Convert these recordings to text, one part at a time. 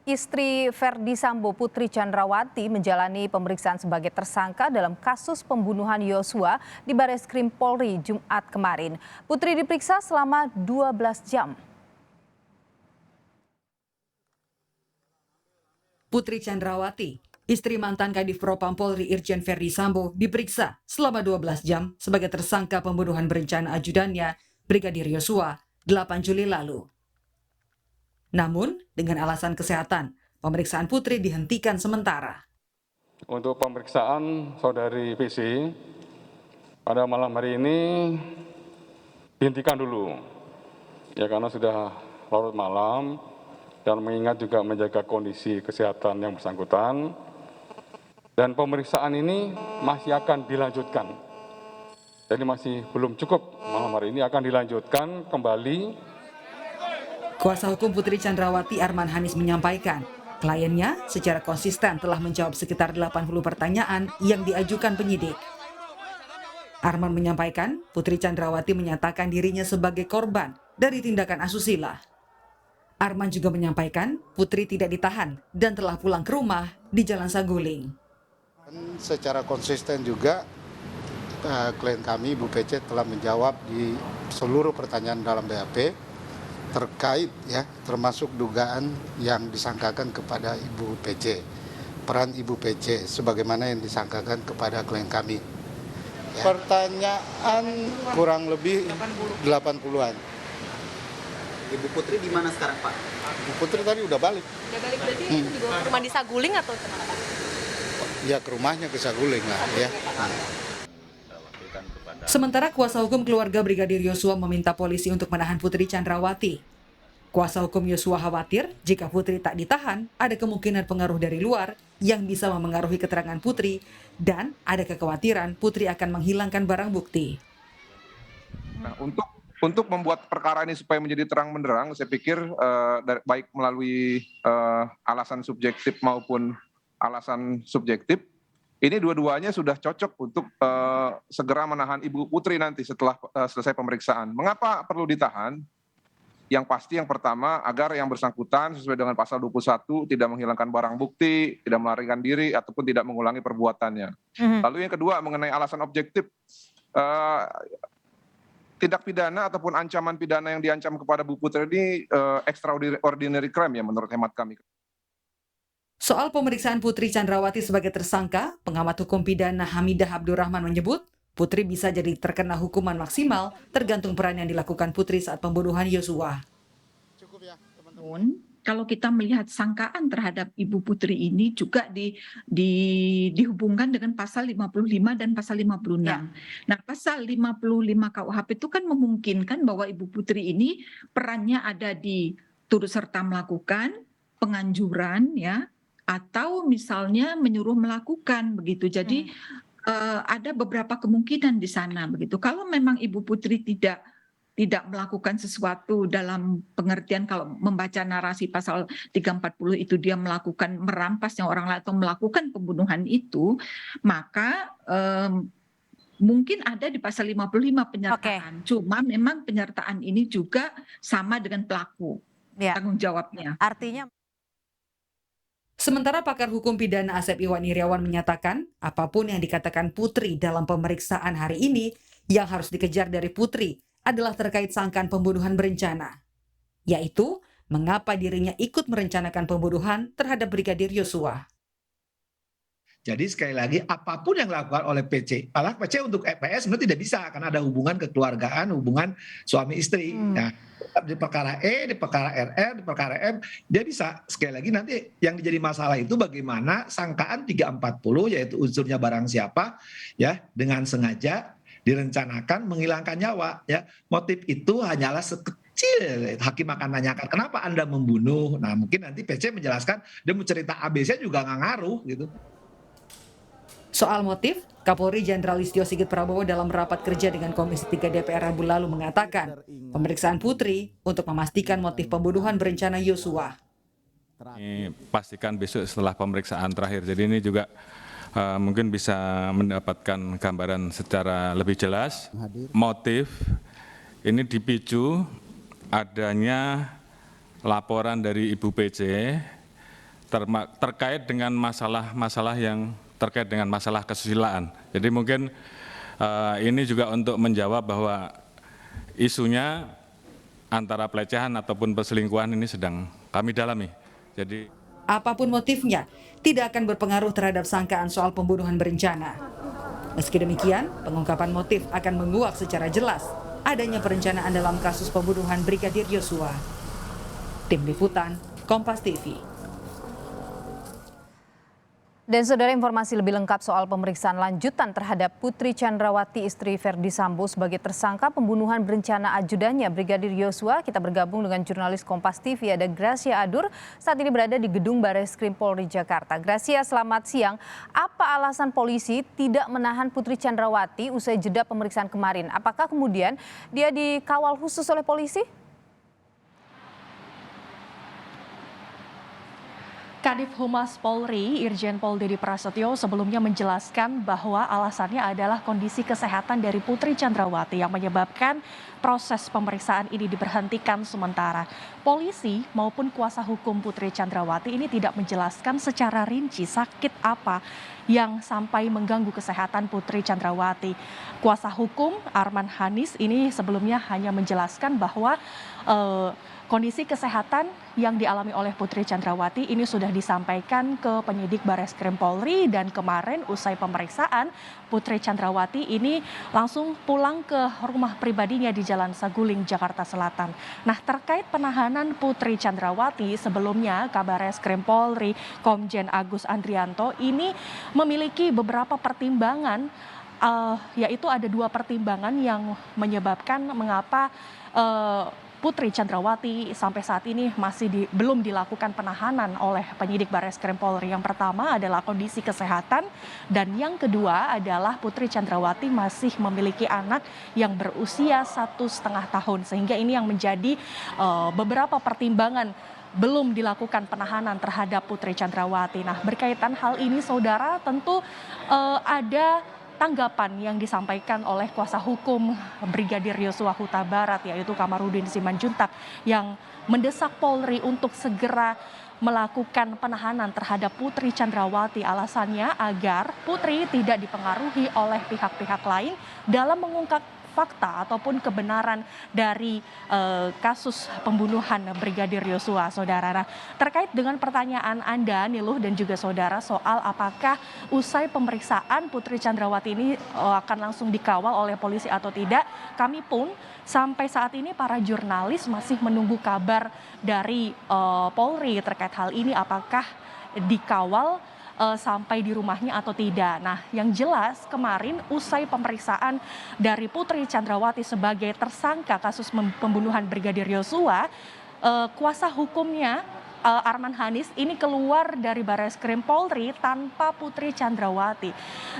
Istri Verdi Sambo, Putri Chandrawati, menjalani pemeriksaan sebagai tersangka dalam kasus pembunuhan Yosua di Bareskrim Polri Jumat kemarin. Putri diperiksa selama 12 jam. Putri Chandrawati, istri mantan Kadif Propam Polri Irjen Verdi Sambo, diperiksa selama 12 jam sebagai tersangka pembunuhan berencana ajudannya Brigadir Yosua 8 Juli lalu. Namun, dengan alasan kesehatan, pemeriksaan Putri dihentikan sementara. Untuk pemeriksaan saudari PC pada malam hari ini dihentikan dulu, ya karena sudah larut malam dan mengingat juga menjaga kondisi kesehatan yang bersangkutan. Dan pemeriksaan ini masih akan dilanjutkan. Jadi masih belum cukup, malam hari ini akan dilanjutkan kembali. Kuasa hukum Putri Chandrawati Arman Hanis menyampaikan, kliennya secara konsisten telah menjawab sekitar 80 pertanyaan yang diajukan penyidik. Arman menyampaikan, Putri Chandrawati menyatakan dirinya sebagai korban dari tindakan asusila. Arman juga menyampaikan, Putri tidak ditahan dan telah pulang ke rumah di Jalan Saguling. Secara konsisten juga, klien kami Ibu PC telah menjawab di seluruh pertanyaan dalam BAP terkait ya, termasuk dugaan yang disangkakan kepada Ibu PC, peran Ibu PC sebagaimana yang disangkakan kepada klien kami. Ya. Pertanyaan kurang lebih 80-an. Ibu Putri di mana sekarang, Pak? Ibu Putri tadi udah balik. Udah balik berarti dibawa ke rumah di Saguling atau kemana, Pak? Ya ke rumahnya ke Saguling lah ya. Sementara kuasa hukum keluarga Brigadir Yosua meminta polisi untuk menahan Putri Chandrawati. Kuasa hukum Yosua khawatir jika Putri tak ditahan, ada kemungkinan pengaruh dari luar yang bisa memengaruhi keterangan Putri dan ada kekhawatiran Putri akan menghilangkan barang bukti. Nah, untuk membuat perkara ini supaya menjadi terang benderang, saya pikir baik melalui alasan subjektif maupun alasan subjektif, ini dua-duanya sudah cocok untuk segera menahan Ibu Putri nanti setelah selesai pemeriksaan. Mengapa perlu ditahan? Yang pasti yang pertama, agar yang bersangkutan sesuai dengan pasal 21 tidak menghilangkan barang bukti, tidak melarikan diri, ataupun tidak mengulangi perbuatannya. Lalu yang kedua, mengenai alasan objektif, tindak pidana ataupun ancaman pidana yang diancam kepada Bu Putri ini extraordinary crime ya menurut hemat kami. Soal pemeriksaan Putri Chandrawati sebagai tersangka, pengamat hukum pidana Hamidah Abdurrahman menyebut, Putri bisa jadi terkena hukuman maksimal tergantung peran yang dilakukan Putri saat pembunuhan Yosua. Namun, kalau kita melihat sangkaan terhadap Ibu Putri ini juga dihubungkan dengan pasal 55 dan pasal 56. Ya. Nah, pasal 55 KUHP itu kan memungkinkan bahwa Ibu Putri ini perannya ada di turut serta melakukan, penganjuran ya, atau misalnya menyuruh melakukan begitu. Jadi ada beberapa kemungkinan di sana begitu. Kalau memang Ibu Putri tidak melakukan sesuatu dalam pengertian kalau membaca narasi pasal 340 itu dia melakukan merampasnya orang lain atau melakukan pembunuhan itu, maka mungkin ada di pasal 55 penyertaan. Cuma memang penyertaan ini juga sama dengan pelaku tanggung jawabnya. Artinya Sementara pakar hukum pidana Asep Iwan Iriawan menyatakan, apapun yang dikatakan Putri dalam pemeriksaan hari ini, yang harus dikejar dari Putri adalah terkait sangkaan pembunuhan berencana, yaitu mengapa dirinya ikut merencanakan pembunuhan terhadap Brigadir Yosua. Jadi sekali lagi apapun yang dilakukan oleh PC, malah PC untuk EPS sebenarnya tidak bisa karena ada hubungan kekeluargaan, hubungan suami istri. Nah, di perkara E, di perkara RR, di perkara M, dia bisa. Sekali lagi nanti yang menjadi masalah itu bagaimana sangkaan 340 yaitu unsurnya barang siapa ya dengan sengaja direncanakan menghilangkan nyawa ya. Motif itu hanyalah sekecil. Hakim akan nanyakan kenapa Anda membunuh. Nah, mungkin nanti PC menjelaskan dia mau cerita ABC juga nggak ngaruh gitu. Soal motif, Kapolri Jenderal Listio Sigit Prabowo dalam rapat kerja dengan Komisi 3 DPR Rabu lalu mengatakan pemeriksaan Putri untuk memastikan motif pembunuhan berencana Yosua. Ini pastikan besok setelah pemeriksaan terakhir. Jadi ini juga mungkin bisa mendapatkan gambaran secara lebih jelas. Motif ini dipicu adanya laporan dari Ibu PC terkait dengan masalah-masalah yang terkait dengan masalah kesusilaan. Jadi mungkin ini juga untuk menjawab bahwa isunya antara pelecehan ataupun perselingkuhan ini sedang kami dalami. Jadi apapun motifnya, tidak akan berpengaruh terhadap sangkaan soal pembunuhan berencana. Meski demikian, pengungkapan motif akan menguak secara jelas adanya perencanaan dalam kasus pembunuhan Brigadir Yosua. Tim Liputan, Kompas TV. Dan saudara, informasi lebih lengkap soal pemeriksaan lanjutan terhadap Putri Chandrawati istri Verdi Sambo sebagai tersangka pembunuhan berencana ajudannya Brigadir Yosua. Kita bergabung dengan jurnalis Kompas TV, ada Gracia Adur, saat ini berada di gedung Bareskrim Polri Jakarta. Gracia, selamat siang. Apa alasan polisi tidak menahan Putri Chandrawati usai jeda pemeriksaan kemarin? Apakah kemudian dia dikawal khusus oleh polisi? Kadif Humas Polri, Irjen Pol Dedy Prasetyo sebelumnya menjelaskan bahwa alasannya adalah kondisi kesehatan dari Putri Chandrawati yang menyebabkan proses pemeriksaan ini diberhentikan sementara. Polisi maupun kuasa hukum Putri Chandrawati ini tidak menjelaskan secara rinci sakit apa yang sampai mengganggu kesehatan Putri Chandrawati. Kuasa hukum Arman Hanis ini sebelumnya hanya menjelaskan bahwa kondisi kesehatan yang dialami oleh Putri Chandrawati ini sudah disampaikan ke penyidik Bareskrim Polri, dan kemarin usai pemeriksaan Putri Chandrawati ini langsung pulang ke rumah pribadinya di Jalan Saguling, Jakarta Selatan. Nah, terkait penahanan Putri Chandrawati, sebelumnya Kabareskrim Polri Komjen Agus Andrianto ini memiliki beberapa pertimbangan, yaitu ada 2 pertimbangan yang menyebabkan mengapa Putri Chandrawati sampai saat ini masih belum dilakukan penahanan oleh penyidik Bareskrim Polri. Yang pertama adalah kondisi kesehatan, dan yang kedua adalah Putri Chandrawati masih memiliki anak yang berusia 1,5 tahun, sehingga ini yang menjadi beberapa pertimbangan belum dilakukan penahanan terhadap Putri Chandrawati. Nah, berkaitan hal ini saudara, tentu ada tanggapan yang disampaikan oleh kuasa hukum Brigadir Yosua Huta Barat, yaitu Kamarudin Simanjuntak, yang mendesak Polri untuk segera melakukan penahanan terhadap Putri Chandrawati. Alasannya agar Putri tidak dipengaruhi oleh pihak-pihak lain dalam mengungkap fakta ataupun kebenaran dari kasus pembunuhan Brigadir Yosua, saudara. Nah, terkait dengan pertanyaan Anda, Niluh dan juga saudara, soal apakah usai pemeriksaan Putri Chandrawati ini akan langsung dikawal oleh polisi atau tidak, kami pun sampai saat ini para jurnalis masih menunggu kabar dari Polri terkait hal ini, apakah dikawal sampai di rumahnya atau tidak. Nah, yang jelas kemarin usai pemeriksaan dari Putri Chandrawati sebagai tersangka kasus pembunuhan Brigadir Yosua, kuasa hukumnya Arman Hanis ini keluar dari Bareskrim Polri tanpa Putri Chandrawati.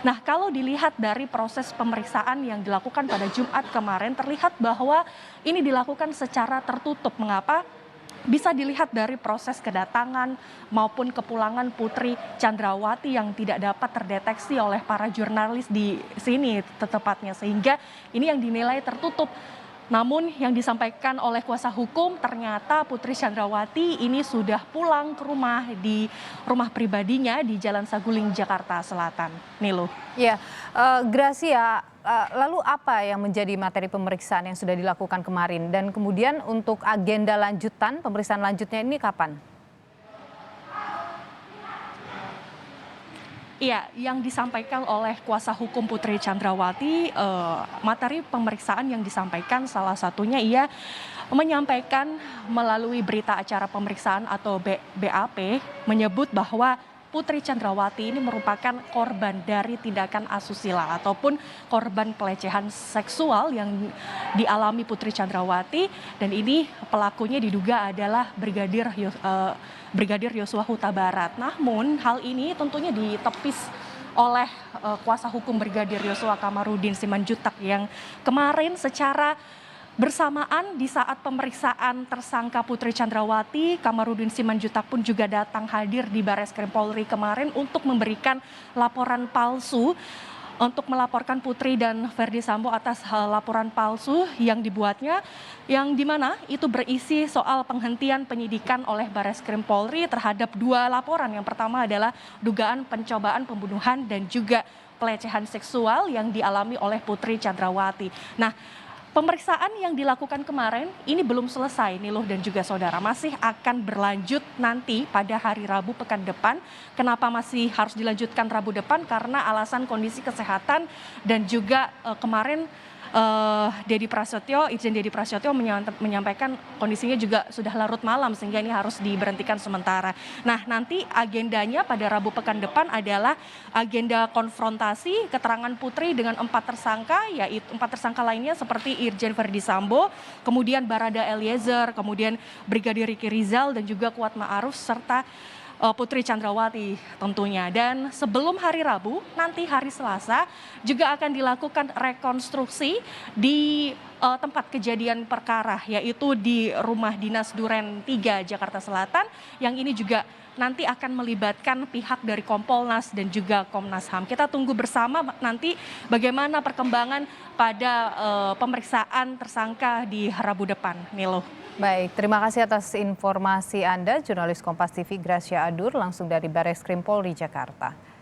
Nah, kalau dilihat dari proses pemeriksaan yang dilakukan pada Jumat kemarin, terlihat bahwa ini dilakukan secara tertutup. Mengapa? Bisa dilihat dari proses kedatangan maupun kepulangan Putri Chandrawati yang tidak dapat terdeteksi oleh para jurnalis di sini tepatnya, sehingga ini yang dinilai tertutup. Namun yang disampaikan oleh kuasa hukum, ternyata Putri Chandrawati ini sudah pulang ke rumah di rumah pribadinya di Jalan Saguling, Jakarta Selatan. Niluh. Ya, Gracia, lalu apa yang menjadi materi pemeriksaan yang sudah dilakukan kemarin? Dan kemudian untuk agenda lanjutan, pemeriksaan lanjutnya ini kapan? Iya, yang disampaikan oleh kuasa hukum Putri Chandrawati, materi pemeriksaan yang disampaikan salah satunya ia menyampaikan melalui berita acara pemeriksaan atau BAP, menyebut bahwa Putri Chandrawati ini merupakan korban dari tindakan asusila ataupun korban pelecehan seksual yang dialami Putri Chandrawati, dan ini pelakunya diduga adalah Brigadir Yosua Huta Barat. Namun hal ini tentunya ditepis oleh kuasa hukum Brigadir Yosua Kamarudin Simanjuntak yang kemarin secara bersamaan di saat pemeriksaan tersangka Putri Chandrawati, Kamarudin Simanjuntak pun juga datang hadir di Bareskrim Polri kemarin untuk memberikan laporan palsu untuk melaporkan Putri dan Verdi Sambo atas laporan palsu yang dibuatnya, yang dimana itu berisi soal penghentian penyidikan oleh Bareskrim Polri terhadap 2 laporan. Yang pertama adalah dugaan pencobaan pembunuhan dan juga pelecehan seksual yang dialami oleh Putri Chandrawati. Nah, pemeriksaan yang dilakukan kemarin ini belum selesai, Niluh dan juga saudara. Masih akan berlanjut nanti pada hari Rabu pekan depan. Kenapa masih harus dilanjutkan Rabu depan? Karena alasan kondisi kesehatan dan juga kemarin Irjen Dedi Prasetyo menyampaikan kondisinya juga sudah larut malam sehingga ini harus diberhentikan sementara. Nah, nanti agendanya pada Rabu pekan depan adalah agenda konfrontasi keterangan Putri dengan 4 tersangka, yaitu 4 tersangka lainnya seperti Irjen Verdi Sambo, kemudian Barada Eliezer, kemudian Brigadir Riki Rizal dan juga Kuat Ma'ruf serta Putri Chandrawati tentunya. Dan sebelum hari Rabu, nanti hari Selasa juga akan dilakukan rekonstruksi di tempat kejadian perkara, yaitu di Rumah Dinas Duren 3 Jakarta Selatan, yang ini juga nanti akan melibatkan pihak dari Kompolnas dan juga Komnas HAM. Kita tunggu bersama nanti bagaimana perkembangan pada pemeriksaan tersangka di Rabu depan, Niluh. Baik, terima kasih atas informasi Anda, jurnalis Kompas TV Gracia Adur langsung dari Bareskrim Polri Jakarta.